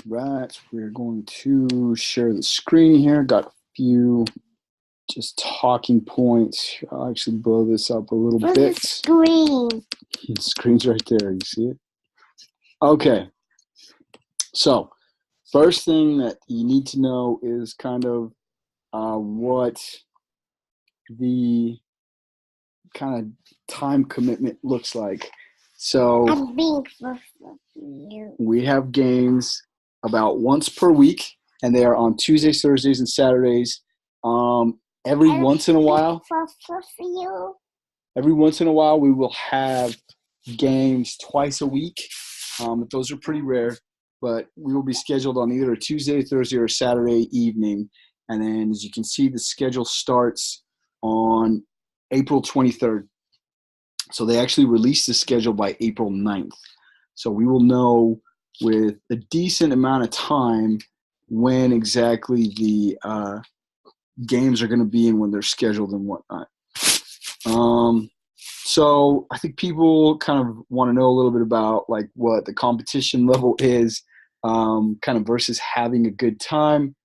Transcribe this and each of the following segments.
Right, we're going to share the screen here. Got a few just talking points. I'll actually blow this up a little Where's bit. the screen? The screen's right there. You see it? Okay. So, first thing that you need to know is kind of what the kind of time commitment looks like. So, I'm being for you. we have games about once per week, and they are on Tuesdays, Thursdays, and Saturdays. Every once in a while, you. every once in a while, we will have games twice a week. But those are pretty rare. But we will be scheduled on either a Tuesday, Thursday, or Saturday evening. And then, as you can see, the schedule starts on April 23rd. So they actually released the schedule by April 9th. So we will know with a decent amount of time when exactly the games are going to be and when they're scheduled and whatnot. So I think people kind of want to know a little bit about like what the competition level is, kind of versus having a good time.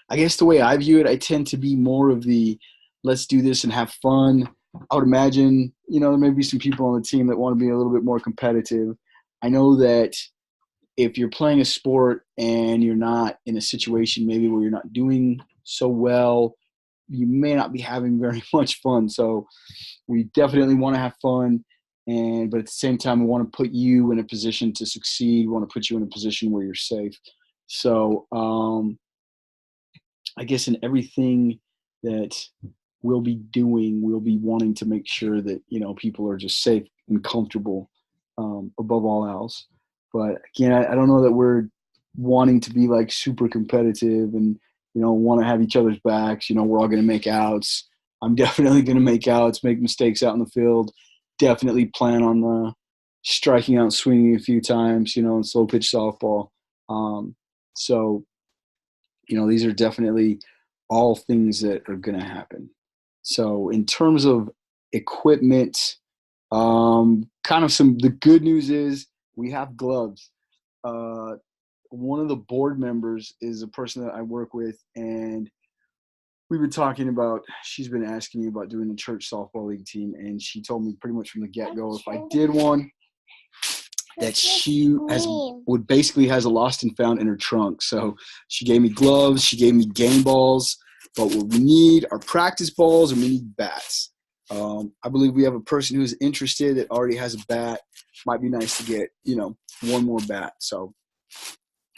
I guess the way I view it, I tend to be more of the let's do this and have fun. I would imagine, there may be some people on the team that want to be a little bit more competitive. I know that if you're playing a sport and you're not in a situation maybe where you're not doing so well, you may not be having very much fun. So we definitely want to have fun, but at the same time, we want to put you in a position to succeed. We want to put you in a position where you're safe. So I guess in everything that we'll be doing, we'll be wanting to make sure that, people are just safe and comfortable above all else. But again, I don't know that we're wanting to be like super competitive and, want to have each other's backs. We're all going to make outs. I'm definitely going to make outs, make mistakes out in the field. Definitely plan on striking out, swinging a few times, in slow pitch softball. So, these are definitely all things that are going to happen. So in terms of equipment, kind of the good news is we have gloves. One of the board members is a person that I work with, and we've been talking about, she's been asking me about doing a church softball league team, and she told me pretty much from the get-go if I did one, that she has a lost and found in her trunk. So she gave me gloves, she gave me game balls, but what we need are practice balls and we need bats. I believe we have a person who's interested that already has a bat. Might be nice to get, one more bat. So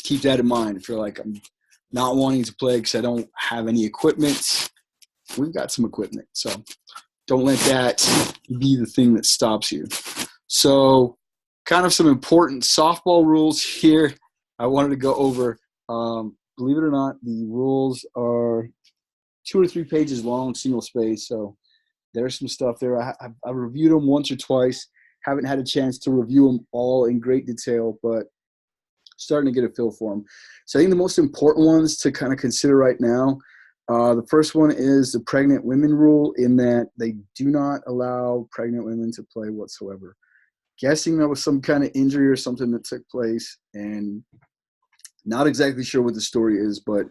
keep that in mind. If you're like, I'm not wanting to play because I don't have any equipment, we've got some equipment. So don't let that be the thing that stops you. So kind of some important softball rules here I wanted to go over. Believe it or not, the rules are 2 or 3 pages long, single space. So there's some stuff there. I've reviewed them once or twice. Haven't had a chance to review them all in great detail, but starting to get a feel for them. So I think the most important ones to kind of consider right now, the first one is the pregnant women rule, in that they do not allow pregnant women to play whatsoever. Guessing there was some kind of injury or something that took place, and not exactly sure what the story is, but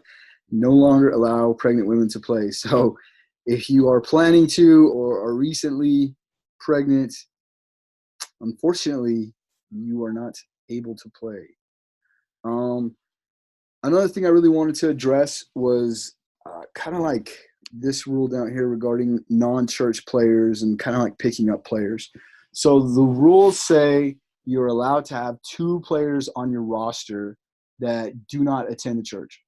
no longer allow pregnant women to play. So if you are planning to or are recently pregnant, unfortunately, you are not able to play. Another thing I really wanted to address was kind of like this rule down here regarding non-church players and kind of like picking up players. So the rules say you're allowed to have 2 players on your roster that do not attend the church.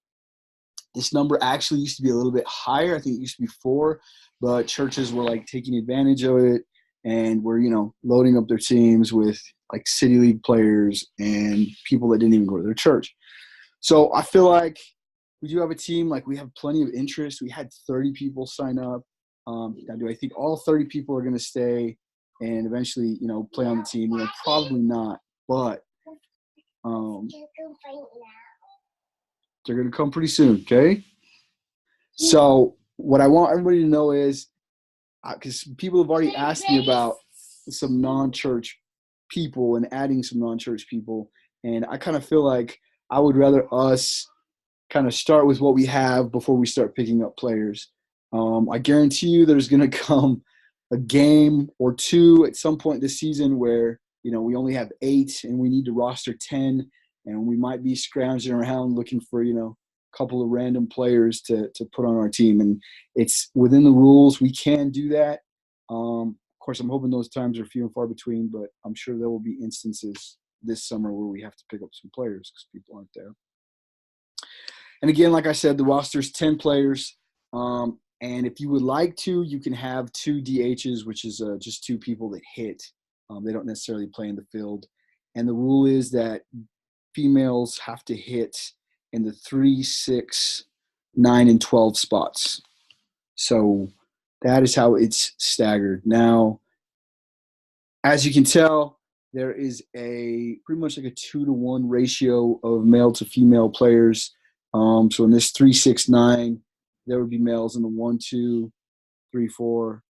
This number actually used to be a little bit higher. I think it used to be 4, but churches were like taking advantage of it and were, loading up their teams with like city league players and people that didn't even go to their church. So I feel like we do have a team, like we have plenty of interest. We had 30 people sign up. Now, do I think all 30 people are going to stay and eventually, play on the team? Probably not, but they're going to come pretty soon, okay? So what I want everybody to know is, because people have already asked me about some non-church people and adding some non-church people. And I kind of feel like I would rather us kind of start with what we have before we start picking up players. I guarantee you there's going to come a game or two at some point this season where, we only have 8 and we need to roster 10, and we might be scrounging around looking for, a couple of random players to put on our team. And it's within the rules. We can do that. Of course, I'm hoping those times are few and far between, but I'm sure there will be instances this summer where we have to pick up some players because people aren't there. And again, like I said, the roster's 10 players. And if you would like to, you can have 2 DHs, which is just 2 people that hit. They don't necessarily play in the field. And the rule is that females have to hit in the 3, 6, 9, and 12 spots. So that is how it's staggered. Now, as you can tell, there is a pretty much like a 2-to-1 ratio of male to female players. So in this 3, 6, 9, there would be males in the 1, 2, 3, 4.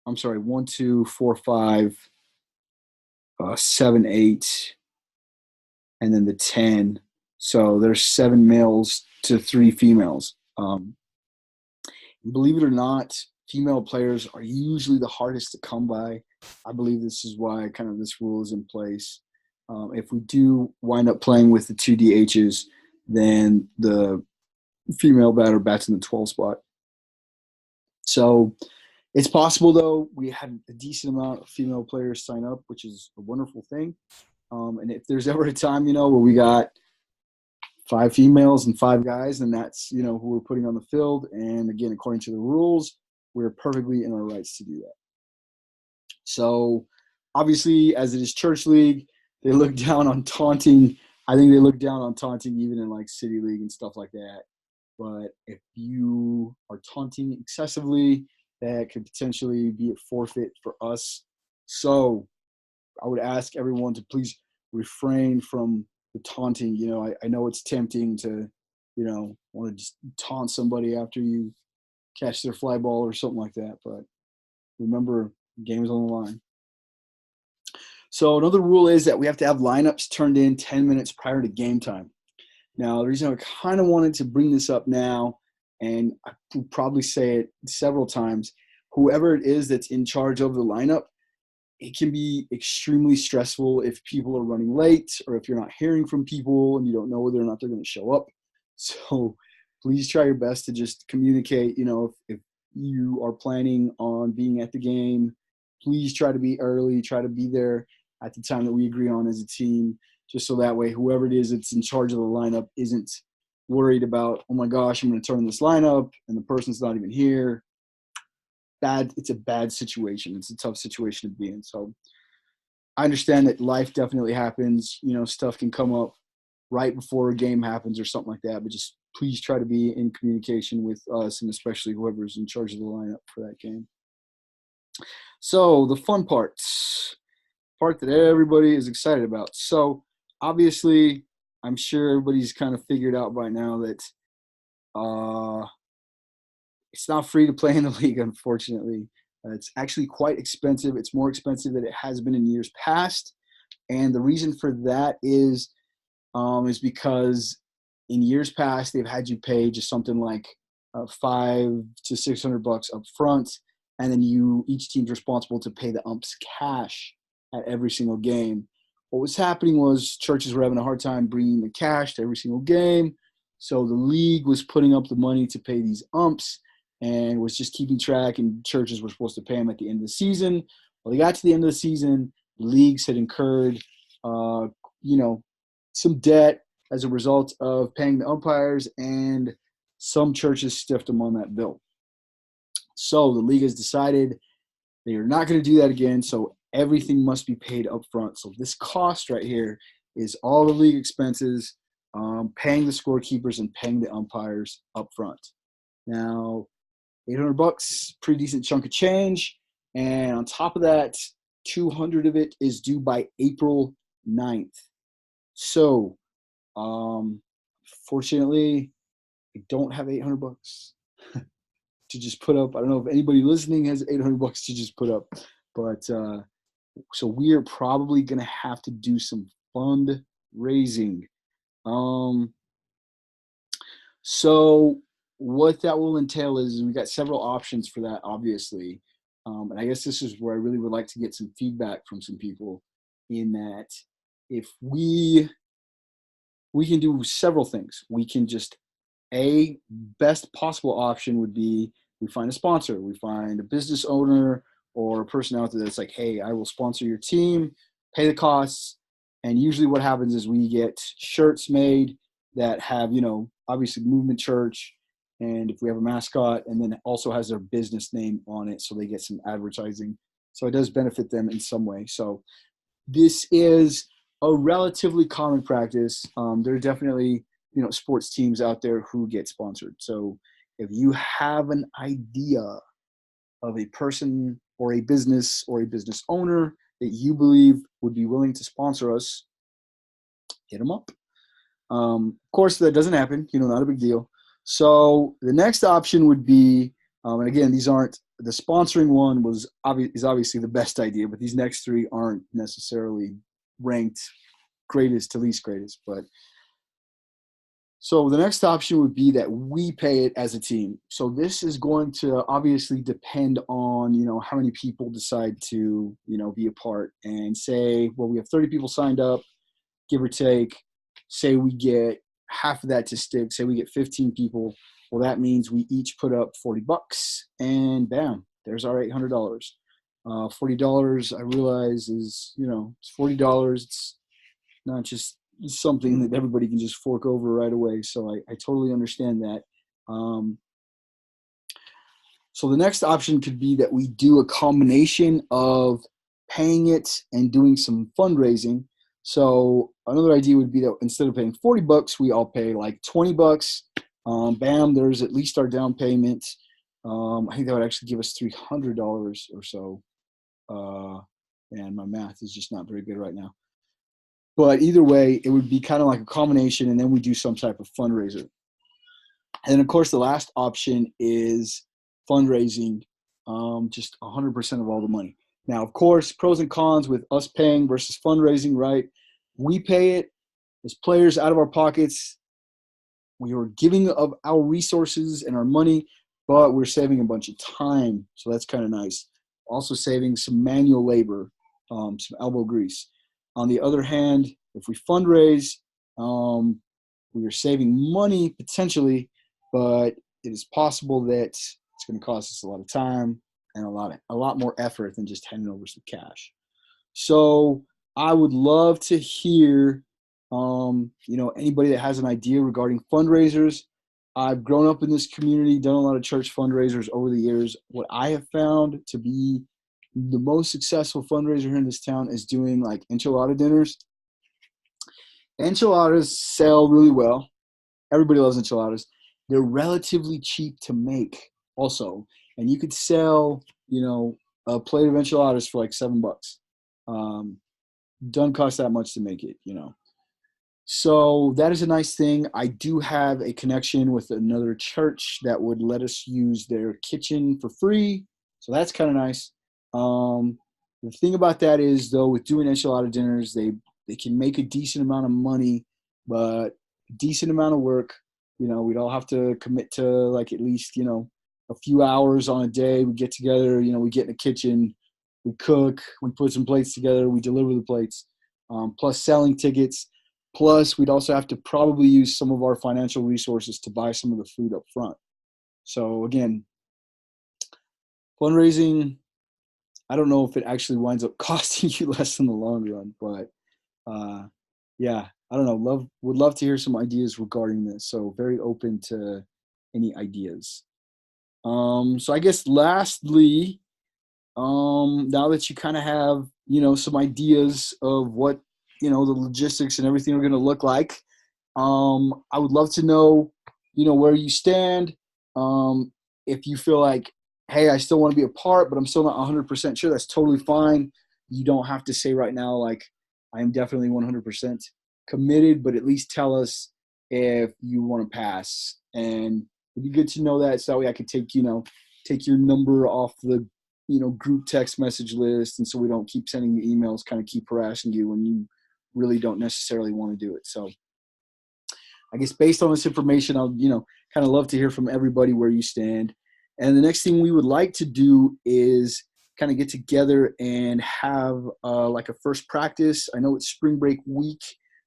1, 2, 4, 5, 7, 8, and then the 10. So there's 7 males to 3 females. Believe it or not, female players are usually the hardest to come by. I believe this is why kind of this rule is in place. If we do wind up playing with the 2 DHs, then the female batter bats in the 12 spot. So it's possible, though. We had a decent amount of female players sign up, which is a wonderful thing. And if there's ever a time, where we got 5 females and 5 guys, then that's, who we're putting on the field. And again, according to the rules, we're perfectly in our rights to do that. So obviously, as it is church league, they look down on taunting. I think they look down on taunting even in like city league and stuff like that. But if you are taunting excessively, that could potentially be a forfeit for us. So I would ask everyone to please refrain from the taunting. I know it's tempting to, want to just taunt somebody after you catch their fly ball or something like that. But remember, the game is on the line. So another rule is that we have to have lineups turned in 10 minutes prior to game time. Now, the reason I kind of wanted to bring this up now, and I will probably say it several times, whoever it is that's in charge of the lineup, it can be extremely stressful if people are running late or if you're not hearing from people and you don't know whether or not they're going to show up. So please try your best to just communicate. If you are planning on being at the game, please try to be early, try to be there at the time that we agree on as a team, just so that way whoever it is that's in charge of the lineup isn't worried about, oh my gosh, I'm going to turn this lineup and the person's not even here. It's a bad situation. It's a tough situation to be in. So I understand that life definitely happens. Stuff can come up right before a game happens or something like that, but just please try to be in communication with us and especially whoever's in charge of the lineup for that game. So the fun part that everybody is excited about. So obviously, I'm sure everybody's kind of figured out by now that it's not free to play in the league, unfortunately. It's actually quite expensive. It's more expensive than it has been in years past. And the reason for that is because in years past, they've had you pay just something like $500 to $600 up front. And then each team's responsible to pay the umps cash at every single game. What was happening was churches were having a hard time bringing the cash to every single game. So the league was putting up the money to pay these umps and was just keeping track, and churches were supposed to pay them at the end of the season. Well, they got to the end of the season, the leagues had incurred, some debt as a result of paying the umpires, and some churches stiffed them on that bill. So the league has decided they are not going to do that again, so everything must be paid up front. So this cost right here is all the league expenses, paying the scorekeepers and paying the umpires up front. Now, $800, pretty decent chunk of change. And on top of that, 200 of it is due by April 9th. So, fortunately, I don't have $800 to just put up. I don't know if anybody listening has $800 to just put up, but So we are probably going to have to do some fundraising. Um, so what that will entail is we got several options for that, obviously. And I guess this is where I really would like to get some feedback from some people in that if we can do several things. We can just a best possible option would be we find a sponsor, we find a business owner or a person out there that's like, hey, I will sponsor your team, pay the costs. And usually what happens is we get shirts made that have, obviously Movement Church. And if we have a mascot, and then it also has their business name on it, so they get some advertising. So it does benefit them in some way. So this is a relatively common practice. There are definitely sports teams out there who get sponsored. So if you have an idea of a person or a business owner that you believe would be willing to sponsor us, hit them up. Of course, that doesn't happen. Not a big deal. So the next option would be, and again, these aren't the sponsoring one is obviously the best idea, but these next three aren't necessarily ranked greatest to least greatest. But so the next option would be that we pay it as a team. So this is going to obviously depend on, how many people decide to, be a part, and say, well, we have 30 people signed up, give or take. Say we get half of that to stick. Say we get 15 people. Well, that means we each put up $40 and bam, there's our $800. $40, I realize, is, it's $40. It's not just something that everybody can just fork over right away. So I totally understand that. So the next option could be that we do a combination of paying it and doing some fundraising. So another idea would be that instead of paying $40, we all pay like $20. Bam, there's at least our down payment. I think that would actually give us $300 or so. And my math is just not very good right now. But either way, it would be kind of like a combination, and then we do some type of fundraiser. And of course, the last option is fundraising, just 100% of all the money. Now, of course, pros and cons with us paying versus fundraising, right? We pay it as players out of our pockets. We are giving of our resources and our money, but we're saving a bunch of time. So that's kind of nice. Also saving some manual labor, some elbow grease. On the other hand, if we fundraise, we are saving money potentially, but it is possible that it's going to cost us a lot of time and a lot more effort than just handing over some cash. So I would love to hear, anybody that has an idea regarding fundraisers. I've grown up in this community, done a lot of church fundraisers over the years. What I have found to be the most successful fundraiser here in this town is doing like enchilada dinners. Enchiladas sell really well. Everybody loves enchiladas. They're relatively cheap to make also. And you could sell, a plate of enchiladas for like $7. Doesn't cost that much to make it, So that is a nice thing. I do have a connection with another church that would let us use their kitchen for free. So that's kind of nice. The thing about that is, though, with doing enchilada dinners, they can make a decent amount of money, but a decent amount of work. We'd all have to commit to like at least, a few hours on a day. We get together, we get in the kitchen, we cook, we put some plates together, we deliver the plates, plus selling tickets. Plus, we'd also have to probably use some of our financial resources to buy some of the food up front. So again, fundraising, I don't know if it actually winds up costing you less in the long run, but yeah, I don't know. Would love to hear some ideas regarding this. So very open to any ideas. So I guess lastly, now that you kind of have, some ideas of what, the logistics and everything are going to look like, I would love to know, where you stand. If you feel like, hey, I still want to be a part, but I'm still not 100% sure, that's totally fine. You don't have to say right now, like, I am definitely 100% committed, but at least tell us if you want to pass. And it'd be good to know that, so that way I could take your number off the group text message list, and so we don't keep sending you emails, kind of keep harassing you when you really don't necessarily want to do it. So I guess based on this information, I'll, kind of love to hear from everybody where you stand. And the next thing we would like to do is kind of get together and have like a first practice. I know it's spring break week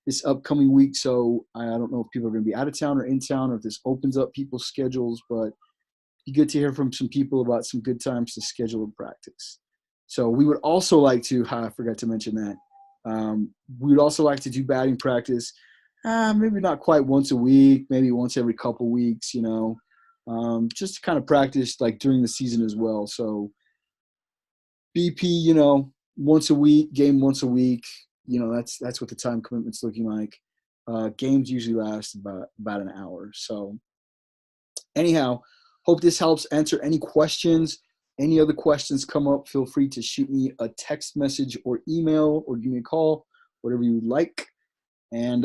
this upcoming week, so I don't know if people are going to be out of town or in town, or if this opens up people's schedules, but it'd be good to hear from some people about some good times to schedule a practice. So we would also like to, I forgot to mention that, we would also like to do batting practice. Maybe not quite once a week, maybe once every couple weeks, just to kind of practice like during the season as well. So BP, once a week, game once a week, that's what the time commitment's looking like. Games usually last about an hour. So anyhow, hope this helps answer any questions. Any other questions come up, feel free to shoot me a text message or email or give me a call, whatever you would like. And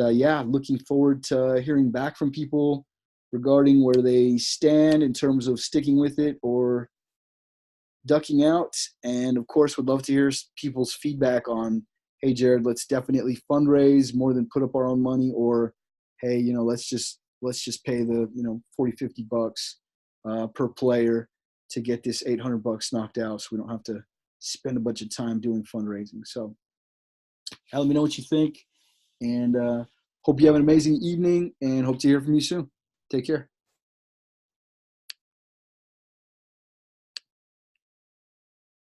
looking forward to hearing back from people regarding where they stand in terms of sticking with it or ducking out. And of course, would love to hear people's feedback on, hey, Jared, let's definitely fundraise more than put up our own money, or hey, let's just pay the 40, 50 bucks per player to get this 800 bucks knocked out, so we don't have to spend a bunch of time doing fundraising. So let me know what you think. And hope you have an amazing evening, and hope to hear from you soon. Take care.